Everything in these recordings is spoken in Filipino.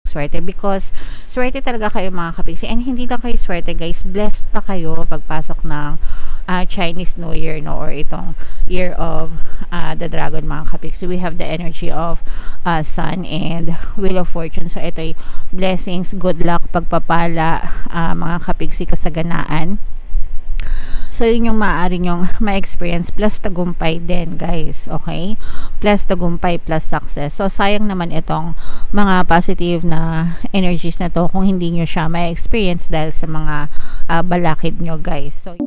swerte, because swerte talaga kayo mga kapiksi, and hindi lang kayo swerte guys, blessed pa kayo pagpasok ng Chinese New Year, no, or itong year of the dragon mga kapiksi. We have the energy of sun and wheel of fortune, so ito ay blessings, good luck, pagpapala, mga kapiksi, kasaganaan. So, yun yung maaari nyong ma-experience, plus tagumpay din, guys. Okay? Plus tagumpay, plus success. So, sayang naman itong mga positive na energies na to kung hindi nyo siya ma-experience dahil sa mga balakid nyo, guys. So,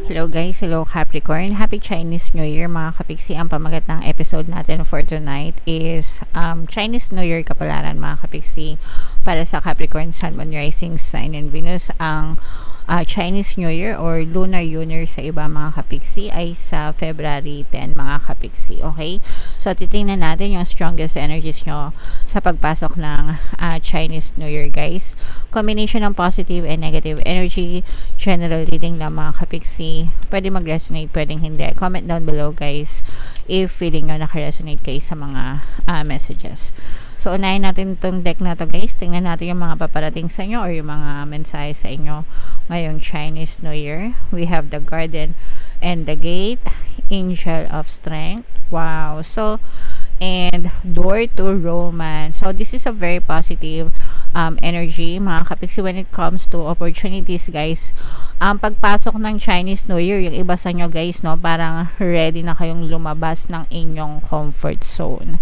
hello guys, hello Capricorn, happy Chinese New Year mga kapiksi. Ang pamagat ng episode natin for tonight is Chinese New Year kapalaran mga kapiksi para sa Capricorn, Sun, Moon, Rising, Sign, and Venus. Ang Chinese New Year or Lunar New Year sa iba mga kapiksi ay sa February 10 mga kapiksi. Okay? So, titingnan natin yung strongest energies nyo sa pagpasok ng Chinese New Year, guys. Combination ng positive and negative energy. General reading lang mga kapiksi. Pwede mag-resonate, pwedeng hindi. Comment down below, guys, if feeling nyo naka-resonate kayo sa mga messages. So, unahin natin itong deck na to, guys. Tingnan natin yung mga paparating sa inyo or yung mga mensahe sa inyo ngayong Chinese New Year. We have the Garden and the Gate, Angel of Strength. Wow. So, and Door to Romance. So, this is a very positive energy, mga kapiksi, when it comes to opportunities, guys. Pagpasok ng Chinese New Year, yung iba sa nyo, guys, no, parang ready na kayong lumabas ng inyong comfort zone.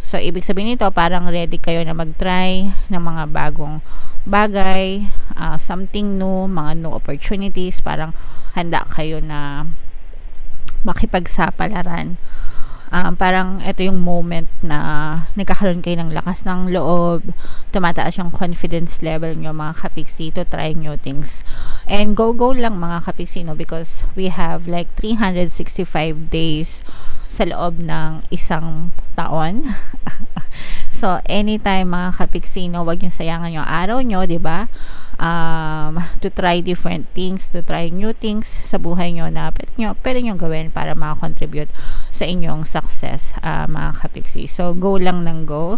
So, ibig sabihin nito, parang ready kayo na mag-try ng mga bagong bagay, something new, mga new opportunities, parang handa kayo na makipagsapalaran. Parang ito yung moment na nagkakaroon kayo ng lakas ng loob, tumataas yung confidence level nyo mga kapiksi to try new things. And go lang mga kapiksi, no, because we have like 365 days sa loob ng isang taon. So, anytime mga kapiksi, no, wag yung sayangan yung araw nyo, diba? To try different things, to try new things sa buhay nyo na pwede nyo gawin para makakontribute sa inyong success, mga kapiksi. So, go lang ng go.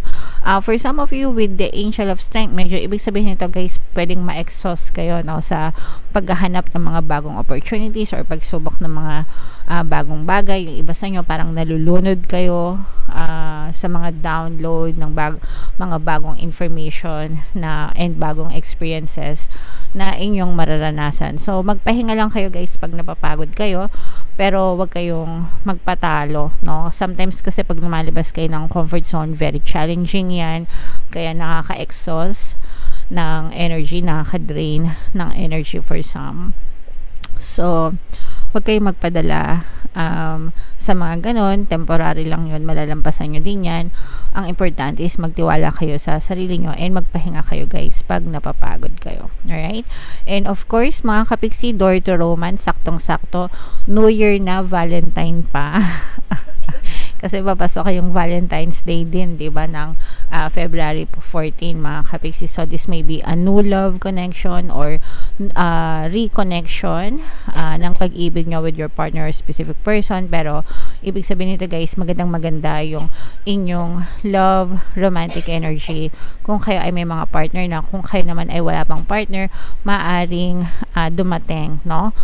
For some of you with the Angel of Strength, medyo ibig sabihin nito, guys, pwedeng ma-exhaust kayo, no, sa paghahanap ng mga bagong opportunities or pagsubok ng mga bagong bagay. Yung iba sa inyo parang nalulunod kayo sa mga download ng mga bagong information na and bagong experiences na inyong mararanasan. So, magpahinga lang kayo, guys, pag napapagod kayo, pero wag kayong magpatalo, no? Sometimes kasi pag lumalabas kayo ng comfort zone, very challenging yan, kaya nakaka-exhaust ng energy, nakaka-drain ng energy for some. So, wag kayong magpadala sa mga ganon, temporary lang yun, malalampasan nyo din yan. Ang importante is magtiwala kayo sa sarili nyo and magpahinga kayo, guys, pag napapagod kayo. Alright? And of course, mga kapiksi, Door to Romance, saktong-sakto, New Year na, Valentine pa. Kasi papasok yung Valentine's Day din, diba, ng February 14, mga kapiksi. So, this may be a new love connection or reconnection ng pag-ibig nyo with your partner or specific person. Pero, ibig sabihin nito, guys, maganda yung inyong love, romantic energy. Kung kayo ay may mga partner na, kung kayo naman ay wala pang partner, maaring dumating, no?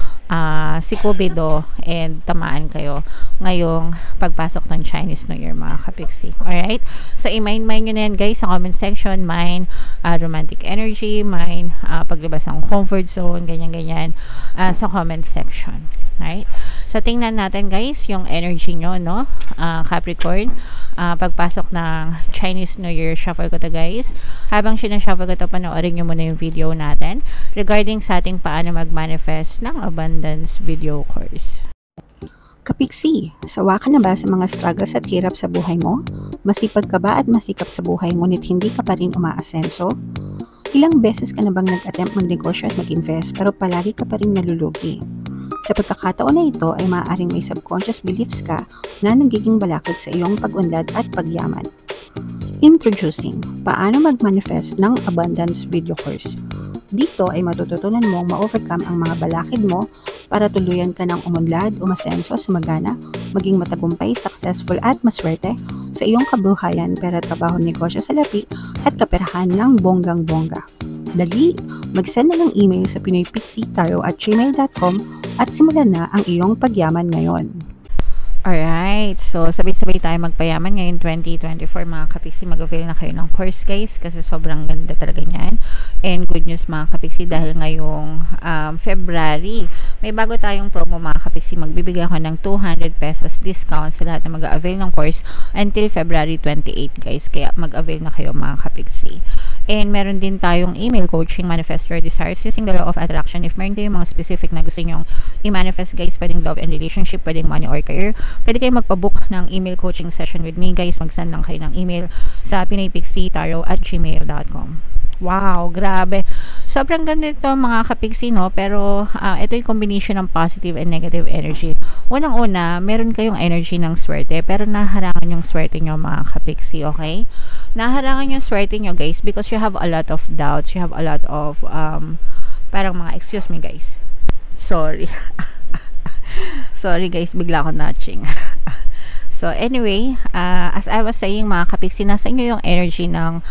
Si Cupido and tamaan kayo ngayong pagpasok ng Chinese New Year, mga kapiksi. Alright? So, i-mind nyo na yan, guys, sa comment section. Mine, romantic energy. Mine, paglabas ng comfort zone, ganyan-ganyan, sa comment section. Alright? So, tingnan natin, guys, yung energy nyo, no? Capricorn, pagpasok ng Chinese New Year. Shuffle ko to, guys. Habang sinashuffle ko to, panoorin nyo muna yung video natin regarding sa ating paano mag-manifest ng abundance video course. Kapiksi, sawa ka na ba sa mga struggles at hirap sa buhay mo? Masipag ka ba at masikap sa buhay ngunit hindi ka pa rin umaasenso? Ilang beses ka na bang nag-attempt magnegosyo at mag-invest pero palagi ka pa rin nalulugi? Sa pagkakataon na ito ay maaaring may subconscious beliefs ka na nagiging balakid sa iyong pag-unlad at pagyaman. Introducing, paano mag-manifest ng abundance video course. Dito ay matututunan mong ma-overcome ang mga balakid mo para tuluyan ka ng umunlad, umasenso, sumagana, maging matagumpay, successful at maswerte sa iyong kabuhayan, pera, trabaho, negosyo, salapi at kaperahan ng bonggang-bongga. Dali, mag-send na ng email sa pinoypixie@gmail.com at simulan na ang iyong pagyaman ngayon. Alright, so sabay-sabay tayo magpayaman ngayon 2024 mga kapiksi. Mag-avail na kayo ng course guys kasi sobrang ganda talaga niyan. And good news mga kapiksi dahil ngayong February, may bago tayong promo mga kapiksi. Magbibigay ako ng 200 pesos discount sa lahat na mag-avail ng course until February 28 guys. Kaya mag-avail na kayo mga kapiksi. And meron din tayong email coaching, manifest your desires using the law of attraction. If meron kayong mga specific na gusto nyong i-manifest guys, pwedeng love and relationship, pwedeng money or career, pwede kayo magpabook ng email coaching session with me guys. Mag-send lang kayo ng email sa pinoypixie@gmail.com. Wow, grabe. Sobrang ganda ito mga kapiksi, no? Pero ito yung combination ng positive and negative energy. Unang-una, meron kayong energy ng swerte, pero naharangan yung swerte nyo mga kapiksi, okay? Naharangan yung swerte nyo guys because you have a lot of doubts, you have a lot of parang mga, excuse me guys, sorry. Sorry guys, bigla ako notching. So anyway, as I was saying mga kapiksi, nasa inyo yung energy ng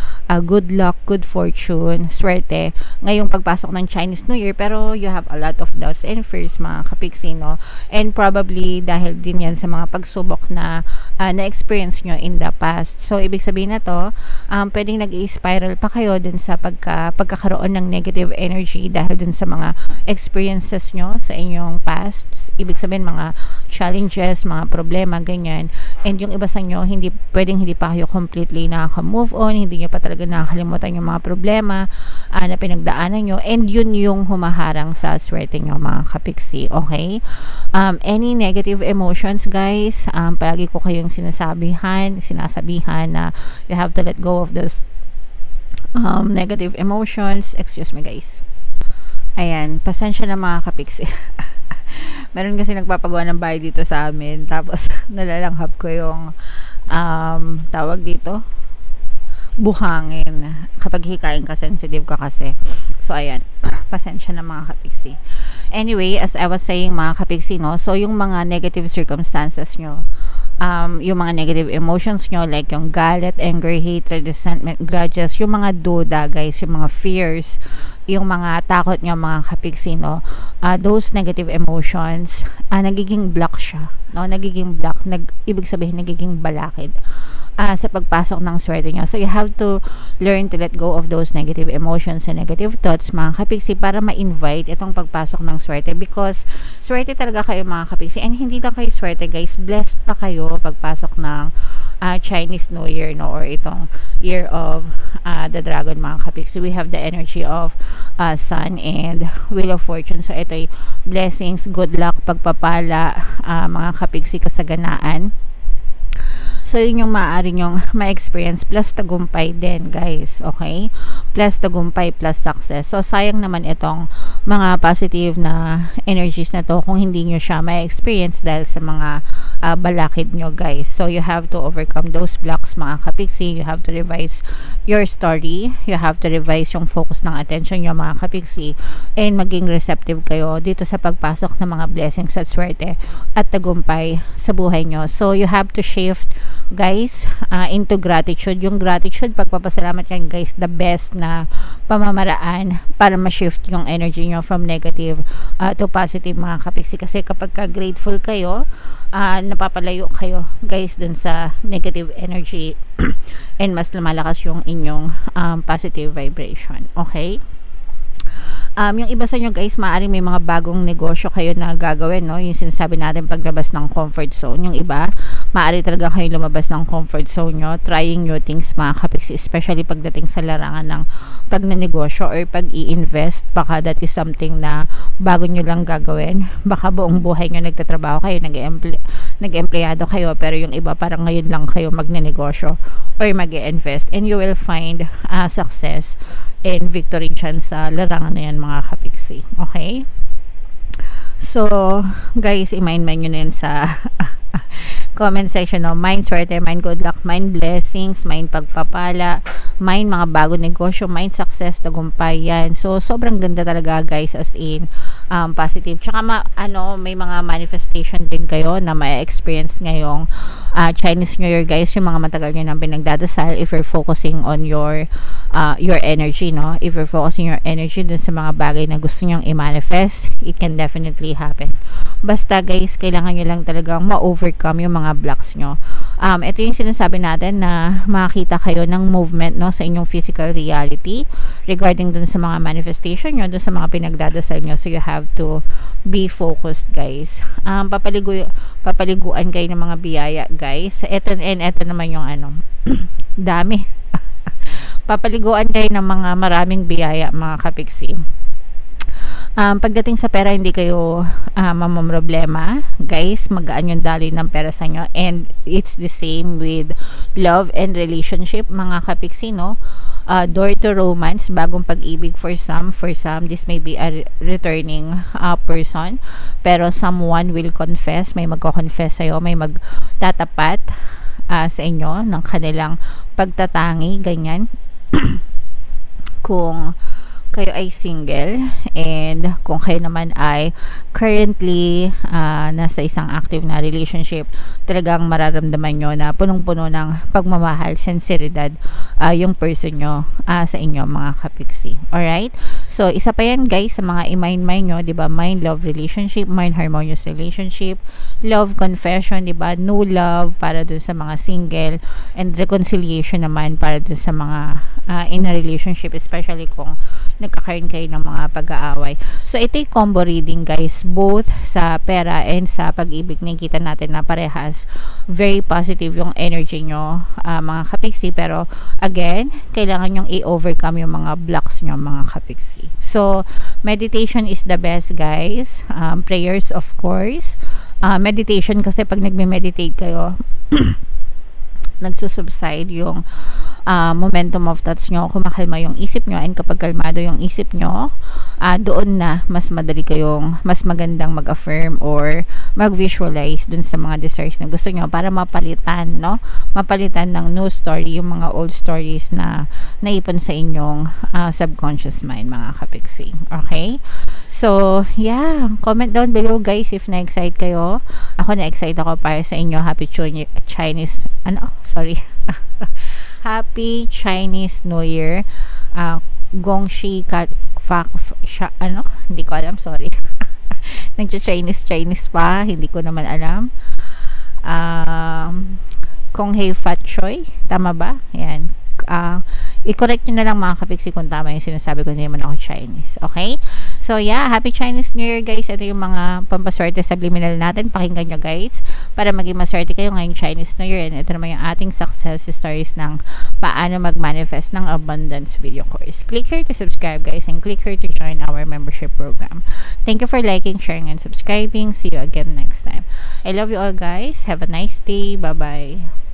good luck, good fortune, swerte ngayong pagpasok ng Chinese New Year, pero you have a lot of doubts and fears mga kapiksi, no? And probably dahil din yan sa mga pagsubok na na-experience nyo in the past. So ibig sabihin na to, pwedeng nag-i-spiral pa kayo dun sa pagkakaroon ng negative energy dahil dun sa mga experiences nyo sa inyong past. Ibig sabihin mga challenges, mga problema, ganyan. And yung iba sa inyo, hindi pa kayo completely nakaka-move on, hindi nyo pa talaga nakakalimutan yung mga problema na pinagdaanan nyo, and yun yung humaharang sa swerte nyo mga kapiksi, okay? Any negative emotions guys, palagi ko kayong sinasabihan na you have to let go of those negative emotions. Excuse me guys. Ayan, pasensya na mga kapiksi. Meron kasi nagpapagawa ng bahay dito sa amin, tapos nalalanghap ko yung tawag dito, buhangin. Kapag hikain ka, sensitive ka kasi. So ayan, pasensya na mga kapiksi. Anyway, as I was saying mga kapiksi, no, so yung mga negative circumstances nyo, yung mga negative emotions nyo, like yung galit, anger, hatred, resentment, grudges, yung mga duda guys, yung mga fears, yung mga takot nyo mga kapiksi, no, those negative emotions, nagiging block siya, no, nagiging block, ibig sabihin nagiging balakid sa pagpasok ng swerte nyo. So you have to learn to let go of those negative emotions and negative thoughts mga kapiksi para ma-invite itong pagpasok ng swerte, because swerte talaga kayo mga kapiksi, and hindi lang kayo swerte guys, blessed pa kayo pagpasok ng Chinese New Year, no, or itong year of the dragon mga kapiksi. We have the energy of sun and wheel of fortune. So ito'y blessings, good luck, pagpapala, mga kapiksi, kasaganaan. So, yun yung maaari nyong ma-experience, plus tagumpay din, guys. Okay? Plus tagumpay, plus success. So, sayang naman itong mga positive na energies na to kung hindi nyo siya ma-experience dahil sa mga balakid nyo, guys. So, you have to overcome those blocks, mga kapiksi. You have to revise your story. You have to revise yung focus ng attention nyo, mga kapiksi. And maging receptive kayo dito sa pagpasok ng mga blessings at swerte at tagumpay sa buhay nyo. So, you have to shift guys into gratitude. Yung gratitude, pagpapasalamat yan guys, the best na pamamaraan para ma-shift yung energy nyo from negative to positive, mga kapiksi. Kasi kapag grateful kayo, napapalayo kayo guys dun sa negative energy and mas lumalakas yung inyong positive vibration. Okay? Yung iba sa inyo guys, maaaring may mga bagong negosyo kayo na gagawin, no? Yung sinasabi natin paglabas ng comfort zone. Yung iba, maaari talaga kayo lumabas ng comfort zone nyo, trying new things, mga kapiksi, especially pagdating sa larangan ng pagnanegosyo or pag-i-invest. Baka that is something na bago nyo lang gagawin. Baka buong buhay nyo nagtatrabaho kayo, nag-empleyado kayo, pero yung iba parang ngayon lang kayo magnenegosyo or mag-i-invest, and you will find success and victory dyan sa larangan na yan, mga kapiksi. Okay? So, guys, i-mind nyo na yun sa comment section, no? Mind swerte, mind good luck, mind blessings, mind pagpapala, mind mga bagong negosyo, mind success, tagumpay yan. So sobrang ganda talaga guys, as in positive. Tsaka may mga manifestation din kayo na ma-experience ngayong Chinese New Year guys, yung mga matagal nyo nang pinagdadasal, if you're focusing on your energy, no? If you're focusing your energy dun sa mga bagay na gusto nyong i-manifest, it can definitely happen. Basta guys, kailangan nyo lang talagang ma-overcome yung mga blocks nyo. Ito yung sinasabi natin na makakita kayo ng movement, no, sa inyong physical reality regarding dun sa mga manifestation nyo, dun sa mga pinagdadasal nyo. So you have to be focused guys. Papaliguan kayo ng mga biyaya guys. Ito naman yung dami. Papaliguan kayo ng mga maraming biyaya mga kapiksi. Pagdating sa pera, hindi kayo mamamroblema guys, magaan yung daloy ng pera sa inyo, and it's the same with love and relationship mga kapiksi, no? Door to romance, bagong pag-ibig for some, this may be a returning person, pero someone will confess, may magko-confess sa'yo, may magtatapat sa inyo ng kanilang pagtatangi, ganyan. Kung kayo ay single, and kung kayo naman ay currently nasa isang active na relationship, talagang mararamdaman nyo na punong-puno ng pagmamahal, sinseridad yung person nyo sa inyo mga kapiksi. Alright? So, isa pa yan guys sa mga i-mind nyo, diba? Mind, love, relationship, mind, harmonious relationship, love, confession, diba? New love para dun sa mga single, and reconciliation naman para dun sa mga in a relationship, especially kung nagkakaroon kayo ng mga pag-aaway. So, ito yung combo reading guys, both sa pera and sa pag-ibig. Nakikita natin na parehas very positive yung energy nyo mga kapiksi, pero again, kailangan nyong i-overcome yung mga blocks nyo mga kapiksi. So, meditation is the best guys. Prayers of course. Meditation kasi pag nagme-meditate kayo nagsusubside yung momentum of thoughts nyo, kumakalma yung isip nyo, and kapag kalmado yung isip nyo, doon na mas madali kayong mas magandang mag-affirm or mag-visualize dun sa mga desires na gusto nyo para mapalitan, no? Mapalitan ng new story yung mga old stories na naipon sa inyong subconscious mind mga kapiksi. Okay? So, yeah, comment down below guys if na-excite kayo. Ako na-excite ako para sa inyo. Happy Chinese, Happy Chinese New Year. Gongxi hindi ko alam, sorry. Nagcha-Chinese pa, hindi ko naman alam. Kong Hei Fat Choi, tama ba? Yan. I-correct nyo na lang mga kapiksi kung tama yung sinasabi ko, hindi naman ako Chinese. Okay? So, yeah, Happy Chinese New Year, guys. Ito yung mga pampaswerte subliminal natin. Pakinggan nyo, guys, para maging maswerte kayo ngayong Chinese New Year. And ito naman yung ating success stories ng paano mag-manifest ng abundance video course. Click here to subscribe, guys, and click here to join our membership program. Thank you for liking, sharing, and subscribing. See you again next time. I love you all, guys. Have a nice day. Bye-bye.